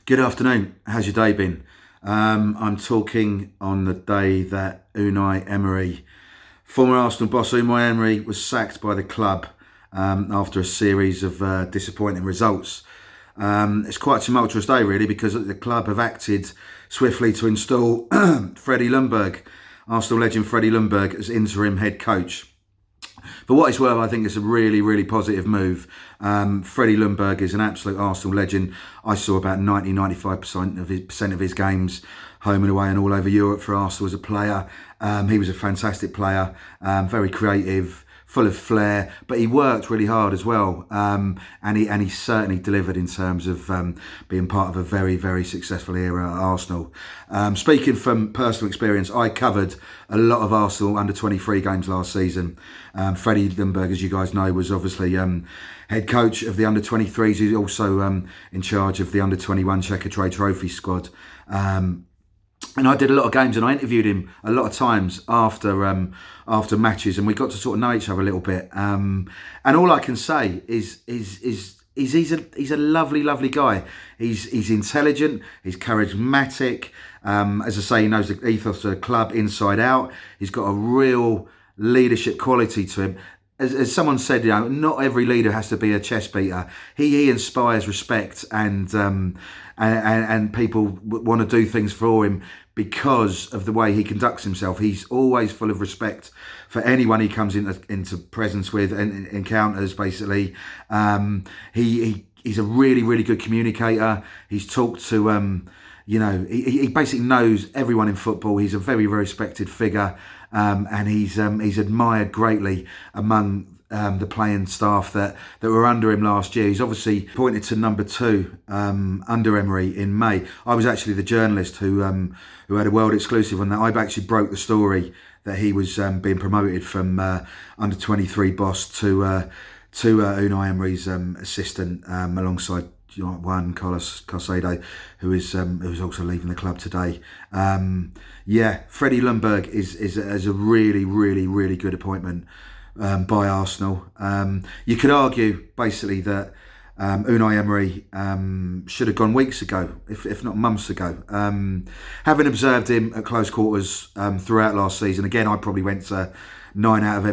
Good afternoon. How's your day been? I'm talking on the day that Unai Emery, former Arsenal boss Unai Emery, was sacked by the club after a series of disappointing results. It's quite a tumultuous day, really, because the club have acted swiftly to install Freddie Ljungberg, Arsenal legend Freddie Ljungberg, as interim head coach. For what it's worth, I think it's a really, really positive move. Freddie Ljungberg is an absolute Arsenal legend. I saw about 95% of his games, home and away and all over Europe for Arsenal as a player. He was a fantastic player, very creative, full of flair, but he worked really hard as well, and he certainly delivered in terms of being part of a very, very successful era at Arsenal. Speaking from personal experience, I covered a lot of Arsenal under-23 games last season. Freddie Ljungberg, as you guys know, was obviously head coach of the under-23s. He's also in charge of the under-21 Checkatrade Trophy squad. And I did a lot of games, and I interviewed him a lot of times after matches, and we got to sort of know each other a little bit. And all I can say is he's a lovely guy. He's intelligent. He's charismatic. As I say, he knows the ethos of the club inside out. He's got a real leadership quality to him. As someone said, not every leader has to be a chest beater. He inspires respect, and people want to do things for him because of the way he conducts himself. He's always full of respect for anyone he comes into presence with and encounters, basically. He's a really, really good communicator. He's talked to, he basically knows everyone in football. He's a very, very respected figure, and he's admired greatly among the playing staff that were under him last year. He's obviously appointed to number 2 under Emery in May. I was actually the journalist who had a world exclusive on that. I actually broke the story that he was being promoted from under 23 boss to Unai Emery's assistant, alongside Juan Carlos Caicedo, who's also leaving the club today. Freddie Ljungberg is a really, really, really good appointment by Arsenal. You could argue basically that Unai Emery should have gone weeks ago, if not months ago. Having observed him at close quarters throughout last season, again, I probably went to 9 out of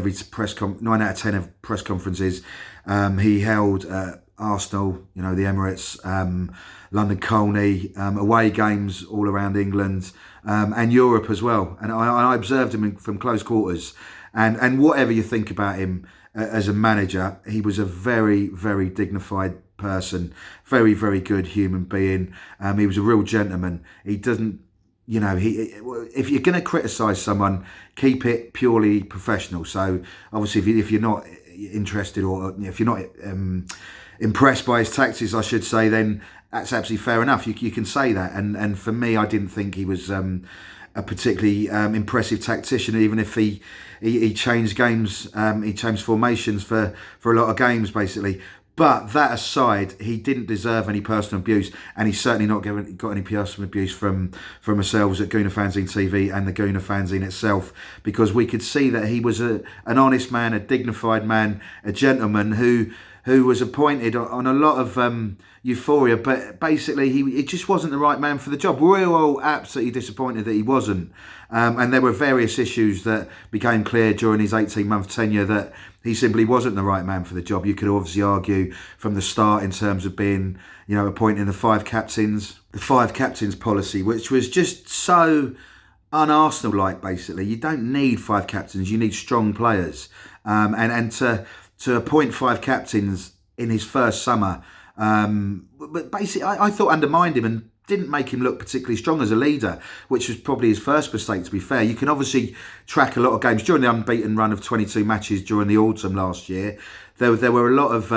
10 of press conferences he held at Arsenal, the Emirates, London Colney, away games all around England and Europe as well. And I observed him from close quarters. And whatever you think about him as a manager, he was a very, very dignified person, very, very good human being. He was a real gentleman. He doesn't, if you're going to criticise someone, keep it purely professional. So obviously, if you're not interested, or if you're not impressed by his tactics, I should say, then that's absolutely fair enough. You can say that. And for me, I didn't think he was a particularly impressive tactician, even if he changed games, he changed formations for a lot of games, basically. But that aside, he didn't deserve any personal abuse, and he's certainly not got any personal abuse from ourselves at Gooner Fanzine TV and the Gooner Fanzine itself, because we could see that he was an honest man, a dignified man, a gentleman who was appointed on a lot of euphoria, but basically he just wasn't the right man for the job. We were all absolutely disappointed that he wasn't, and there were various issues that became clear during his 18-month tenure that he simply wasn't the right man for the job. You could obviously argue from the start in terms of being, appointing the 5 captains policy, which was just so un-Arsenal-like, basically. You don't need 5 captains, you need strong players. And to appoint 5 captains in his first summer, but basically I thought undermined him and didn't make him look particularly strong as a leader, which was probably his first mistake, to be fair. You can obviously track a lot of games during the unbeaten run of 22 matches during the autumn last year. There were a lot of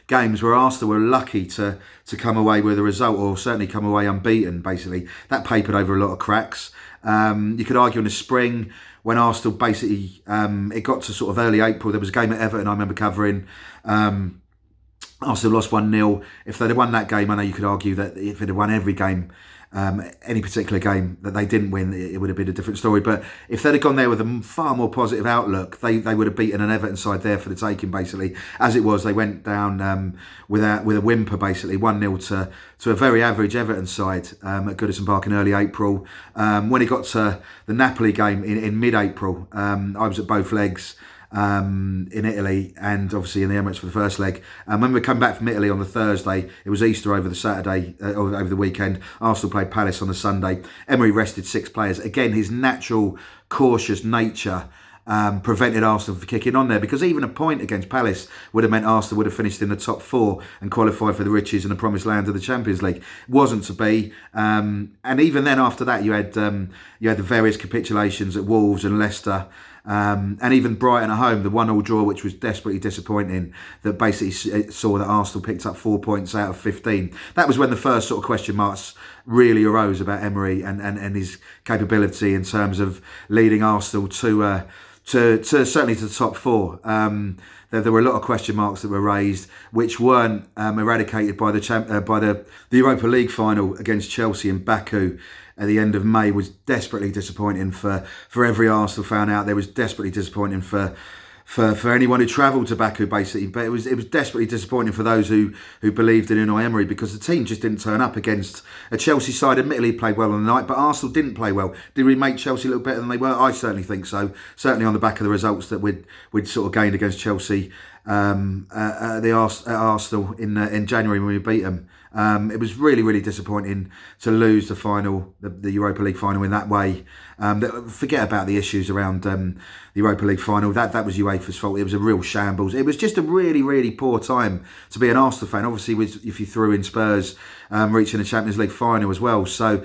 games where Arsenal were lucky to come away with a result, or certainly come away unbeaten, basically. That papered over a lot of cracks. You could argue in the spring, when Arsenal basically, it got to sort of early April, there was a game at Everton I remember covering, Arsenal lost 1-0. If they'd have won that game, I know you could argue that if they'd have won every game, any particular game that they didn't win, it would have been a different story. But if they'd have gone there with a far more positive outlook, they would have beaten an Everton side there for the taking, basically. As it was, they went down with a whimper, basically, 1-0 to a very average Everton side at Goodison Park in early April. When it got to the Napoli game in mid-April, I was at both legs. In Italy and obviously in the Emirates for the first leg. When we come back from Italy on the Thursday, it was Easter over the Saturday, or over the weekend. Arsenal played Palace on the Sunday. Emery rested 6 players. Again, his natural cautious nature prevented Arsenal from kicking on there, because even a point against Palace would have meant Arsenal would have finished in the top 4 and qualified for the riches and the promised land of the Champions League. Wasn't to be, and even then after that you had the various capitulations at Wolves and Leicester. And even Brighton at home, the 1-1 draw, which was desperately disappointing, that basically saw that Arsenal picked up 4 points out of 15. That was when the first sort of question marks really arose about Emery and his capability in terms of leading Arsenal to certainly to the top 4. There were a lot of question marks that were raised, which weren't eradicated by the Europa League final against Chelsea in Baku at the end of May. Was desperately disappointing for every Arsenal fan out there. Was desperately disappointing for anyone who travelled to Baku, basically. But it was desperately disappointing for those who believed in Unai Emery, because the team just didn't turn up against a Chelsea side. Admittedly played well on the night, but Arsenal didn't play well. Did we make Chelsea look better than they were? I certainly think so. Certainly on the back of the results that we'd sort of gained against Chelsea at Arsenal in January when we beat them. It was really, really disappointing to lose the final, the Europa League final, in that way. Forget about the issues around the Europa League final. That was UEFA's fault. It was a real shambles. It was just a really, really poor time to be an Arsenal fan. Obviously, if you threw in Spurs reaching the Champions League final as well. So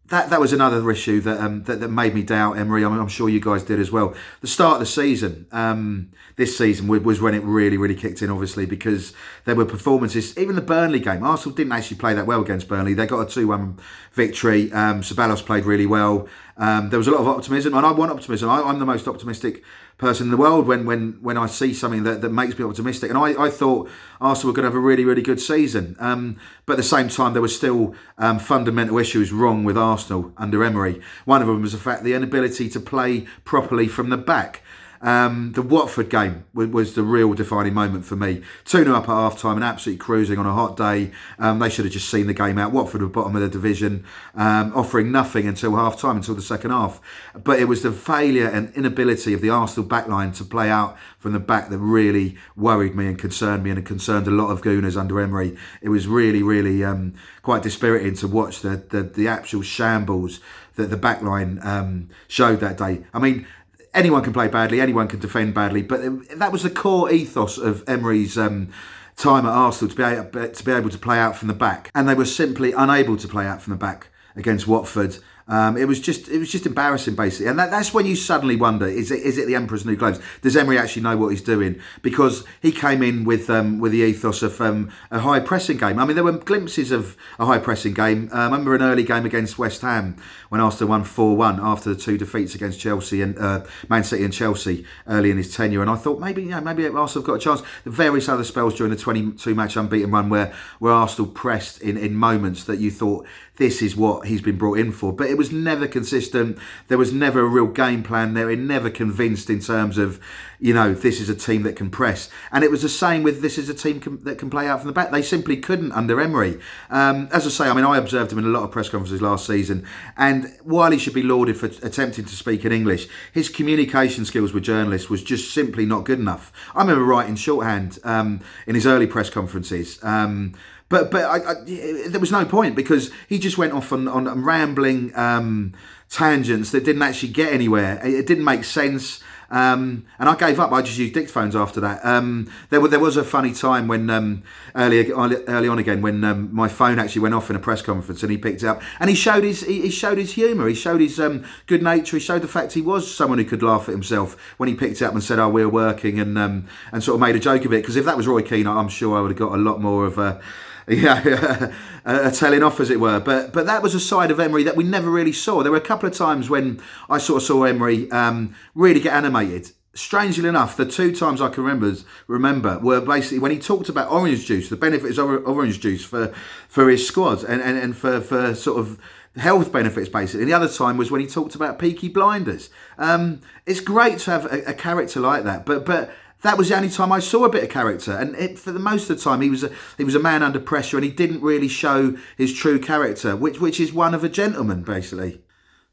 that was another issue that made me doubt Emery. I'm sure you guys did as well. The start of the season, this season, was when it really, really kicked in, obviously, because there were performances. Even the Burnley game, Arsenal didn't actually play that well against Burnley. They got a 2-1 victory. Ceballos played really well. There was a lot of optimism, and I want optimism. I'm the most optimistic person in the world when I see something that makes me optimistic. And I thought Arsenal were going to have a really, really good season. But at the same time, there were still fundamental issues wrong with Arsenal under Emery. One of them was the inability to play properly from the back. The Watford game was the real defining moment for me. 2-0 up at half-time and absolutely cruising on a hot day. They should have just seen the game out. Watford were bottom of the division, offering nothing until half-time, until the second half. But it was the failure and inability of the Arsenal backline to play out from the back that really worried me and concerned me, and it concerned a lot of Gooners under Emery. It was really, really quite dispiriting to watch the actual shambles that the backline showed that day. I mean, anyone can play badly, anyone can defend badly, but that was the core ethos of Emery's time at Arsenal, to be able to play out from the back, and they were simply unable to play out from the back against Watford. It was just embarrassing, basically, and that's when you suddenly wonder: is it the Emperor's new clothes? Does Emery actually know what he's doing? Because he came in with the ethos of a high pressing game. I mean, there were glimpses of a high pressing game. I remember an early game against West Ham when Arsenal won 4-1 after the 2 defeats against Chelsea and Man City and Chelsea early in his tenure, and I thought maybe Arsenal have got a chance. The various other spells during the 22-match unbeaten run where Arsenal pressed in moments that you thought, this is what he's been brought in for. But it was never consistent. There was never a real game plan. They were never convinced in terms of, this is a team that can press. And it was the same with this is a team that can play out from the back. They simply couldn't under Emery. As I say, I observed him in a lot of press conferences last season. And while he should be lauded for attempting to speak in English, his communication skills with journalists was just simply not good enough. I remember writing shorthand in his early press conferences. But there was no point, because he just went off on rambling tangents that didn't actually get anywhere. It didn't make sense. And I gave up. I just used dictaphones after that. There was a funny time when early on again when my phone actually went off in a press conference, and he picked it up and he showed his humour. He showed his good nature. He showed the fact he was someone who could laugh at himself when he picked it up and said, "Oh, we're working," and sort of made a joke of it. Because if that was Roy Keane, I'm sure I would have got a lot more of a telling off, as it were. But that was a side of Emery that we never really saw. There were a couple of times when I sort of saw Emery really get animated. strangely enough, the 2 times I can remember were basically when he talked about orange juice, the benefits of orange juice for his squad and for sort of health benefits, basically. And the other time was when he talked about Peaky Blinders. It's great to have a character like that, but that was the only time I saw a bit of character. And for the most of the time, he was a man under pressure, and he didn't really show his true character, which is one of a gentleman, basically.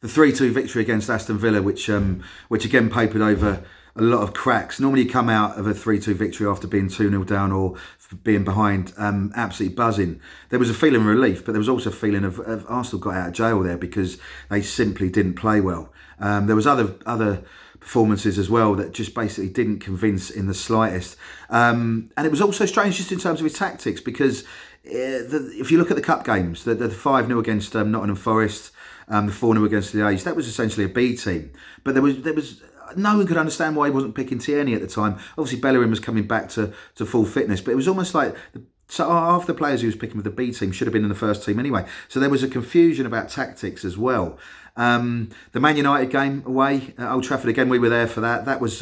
The 3-2 victory against Aston Villa, which again papered over a lot of cracks. Normally you come out of a 3-2 victory after being 2-0 down or being behind, absolutely buzzing. There was a feeling of relief, but there was also a feeling of Arsenal got out of jail there because they simply didn't play well. There was other performances as well that just basically didn't convince in the slightest. And it was also strange just in terms of his tactics, because if you look at the cup games, the 5-0 against Nottingham Forest, the 4-0 against the A's, that was essentially a B team. But there was no one could understand why he wasn't picking Tierney at the time. Obviously, Bellerin was coming back to full fitness, but it was almost like half the players he was picking with the B team should have been in the first team anyway. So there was a confusion about tactics as well. The Man United game away at Old Trafford, again, we were there for that. That was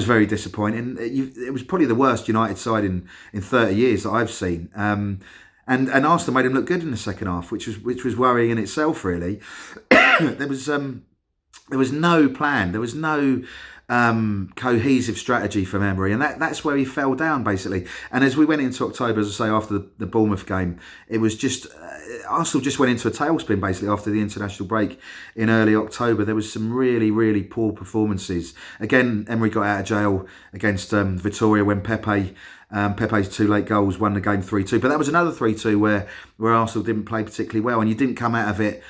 very disappointing. It was probably the worst United side in 30 years that I've seen. And Arsenal made him look good in the second half, which was worrying in itself, really. There was no plan. There was no cohesive strategy from Emery, and that's where he fell down, basically. And as we went into October, as I say, after the Bournemouth game, it was just Arsenal just went into a tailspin, basically, after the international break in early October. There was some really, really poor performances. Again, Emery got out of jail against Vitoria when Pepe's 2 late goals won the game 3-2. But that was another 3-2 where Arsenal didn't play particularly well, and you didn't come out of it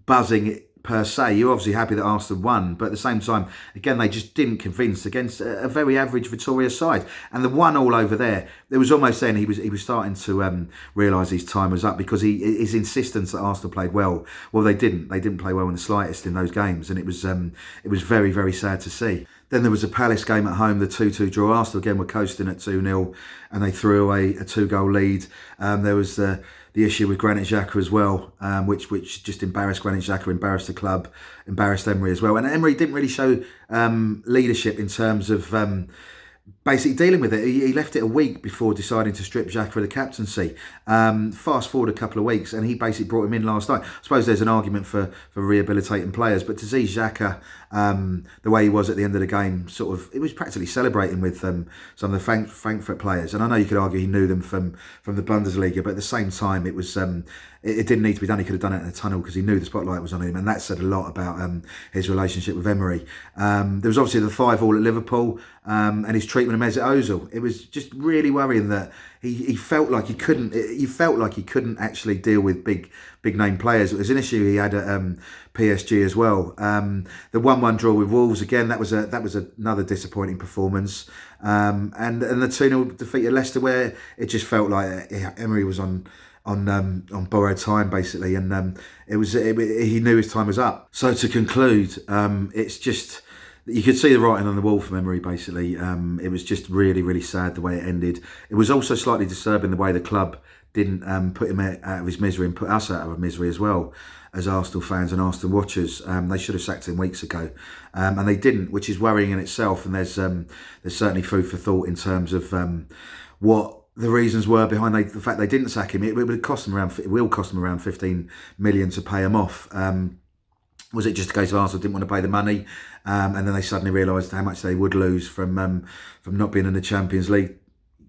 buzzing per se. You're obviously happy that Arsenal won, but at the same time, again, they just didn't convince against a very average Vitoria side. And the 1-1 over there, it was almost then he was starting to realise his time was up, because his insistence that Arsenal played well. Well, they didn't. They didn't play well in the slightest in those games, and it was very, very sad to see. Then there was a Palace game at home, the 2-2 draw. Arsenal again were coasting at 2-0, and they threw away a 2-goal lead. There was the issue with Granit Xhaka as well, which just embarrassed Granit Xhaka, embarrassed the club, embarrassed Emery as well. And Emery didn't really show leadership in terms of basically dealing with it. He left it a week before deciding to strip Xhaka of the captaincy. Fast forward a couple of weeks, and he basically brought him in last night. I suppose there's an argument for rehabilitating players, but to see Xhaka the way he was at the end of the game, sort of, it was practically celebrating with some of the Frankfurt players. And I know you could argue he knew them from the Bundesliga, but at the same time, it was it didn't need to be done. He could have done it in a tunnel because he knew the spotlight was on him, and that said a lot about his relationship with Emery. There was obviously the 5-5 at Liverpool, and his treatment of Mesut Ozil. It was just really worrying that he felt like he couldn't. He felt like he couldn't actually deal with big name players. It was an issue he had at PSG as well. The 1-1 draw with Wolves, again, that was another disappointing performance. And the 2-0 defeat at Leicester, where it just felt like Emery was on borrowed time, basically, and he knew his time was up. So to conclude, it's just, you could see the writing on the wall from Emery, basically. It was just really, really sad the way it ended. It was also slightly disturbing the way the club didn't put him out of his misery and put us out of our misery as well, as Arsenal fans and Arsenal watchers. They should have sacked him weeks ago, and they didn't, which is worrying in itself. And there's certainly food for thought in terms of what the reasons were behind the fact they didn't sack him. It will cost them around 15 million to pay him off. Was it just a case of Arsenal didn't want to pay the money, and then they suddenly realised how much they would lose from not being in the Champions League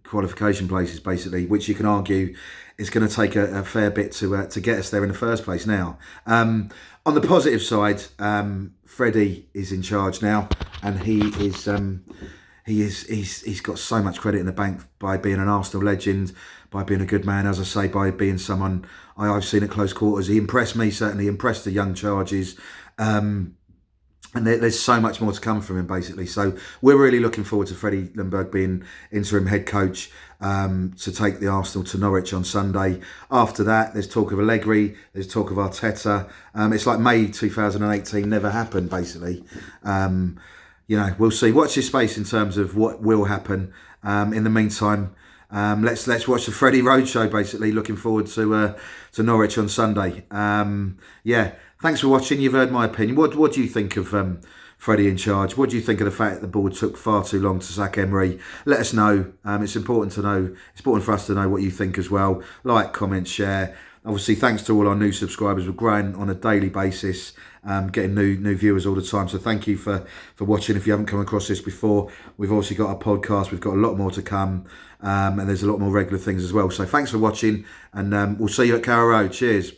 qualification places, basically, which you can argue is going to take a fair bit to get us there in the first place now. On the positive side, Freddie is in charge now, and he's got so much credit in the bank by being an Arsenal legend, by being a good man, as I say, by being someone I've seen at close quarters. He impressed me, certainly impressed the young charges. And there's so much more to come from him, basically. So we're really looking forward to Freddie Ljungberg being interim head coach to take the Arsenal to Norwich on Sunday. After that, there's talk of Allegri, there's talk of Arteta. It's like May 2018 never happened, basically. We'll see. Watch this space in terms of what will happen. In the meantime, let's watch the Freddie Roadshow, basically. Looking forward to Norwich on Sunday. Thanks for watching. You've heard my opinion. What do you think of Freddie in charge. What do you think of the fact that the board took far too long to sack Emery? Let us know. It's important to know. It's important for us to know what you think as well. Like, comment, share. Obviously, thanks to all our new subscribers. We're growing on a daily basis, getting new viewers all the time. So thank you for watching. If you haven't come across this before, we've obviously got a podcast. We've got a lot more to come, and there's a lot more regular things as well. So thanks for watching, and we'll see you at Carrow Road. Cheers.